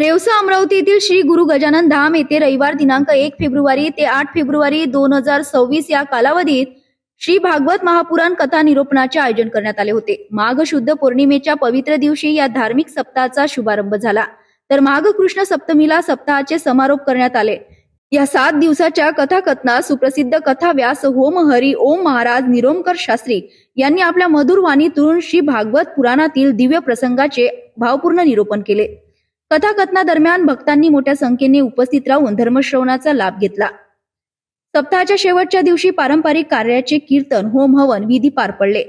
रेवसा अमरावती येथील श्री गुरु गजानन धाम येथे रविवार दिनांक 1 फेब्रुवारी ते 8 फेब्रुवारी 2026 या कालावधीत श्री भागवत महापुराण कथा निरूपणाचे आयोजन करण्यात आले होते। माघ शुद्ध पौर्णिमेच्या पवित्र दिवशी या धार्मिक सप्ताहाचा शुभारंभ झाला, तर माघ कृष्ण सप्तमीला सप्ताहाचे समारोप करण्यात आले। या 7 दिवसाच्या कथाकथनात सुप्रसिद्ध कथा व्यास होम हरी ओम महाराज निरोमकर शास्त्री यांनी आपल्या मधुर वाणीतून श्री भागवत पुराणातील दिव्य प्रसंगाचे भावपूर्ण निरूपण केले। कथाकथनादरम्यान भक्तांनी मोठ्या संख्येने उपस्थित राहून धर्मश्रवणाचा लाभ घेतला। सप्ताहाच्या शेवटच्या दिवशी पारंपरिक कार्याचे कीर्तन, होम हवन विधी पार पडले।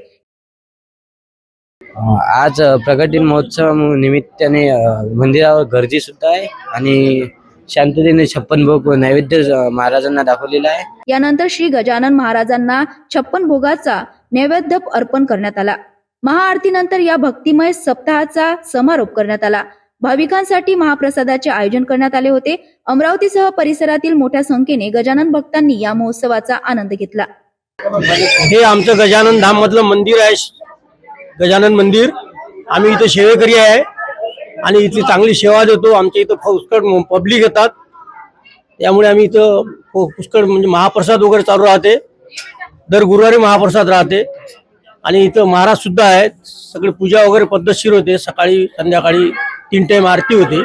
आज प्रगटी महोत्सव निमित्ताने मंदिरावर गर्दी सुद्धा आहे आणि शांततेने 56 भोग नैवेद्य महाराजांना दाखवलेला आहे। यानंतर श्री गजानन महाराजांना 56 भोगाचा नैवेद्य अर्पण करण्यात आला। महाआरतीनंतर या भक्तिमय सप्ताहाचा समारोप करण्यात आला। भाविकांसाठी महाप्रसादाचे आयोजन करण्यात आले होते। अमरावतीसह परिसरातील मोठ्या संख्येने गजानन भक्तांनी या महोत्सवाचा आनंद घेतला। हे आमचं गजानन धाम मधलं मंदिर आहे, गजानन मंदिर। आम्ही इथे सेवेकरी आहे आणि इथली चांगली सेवा देतो। आमच्या इथं पुष्कळ पब्लिक येतात, त्यामुळे आम्ही इथं पुष्कळ म्हणजे महाप्रसाद वगैरे चालू राहते। दर गुरुवारी महाप्रसाद राहते आणि इथं महाराज सुद्धा आहेत। सगळे पूजा वगैरे पद्धतशीर होते। सकाळी संध्याकाळी 3 टाइम आरती होते।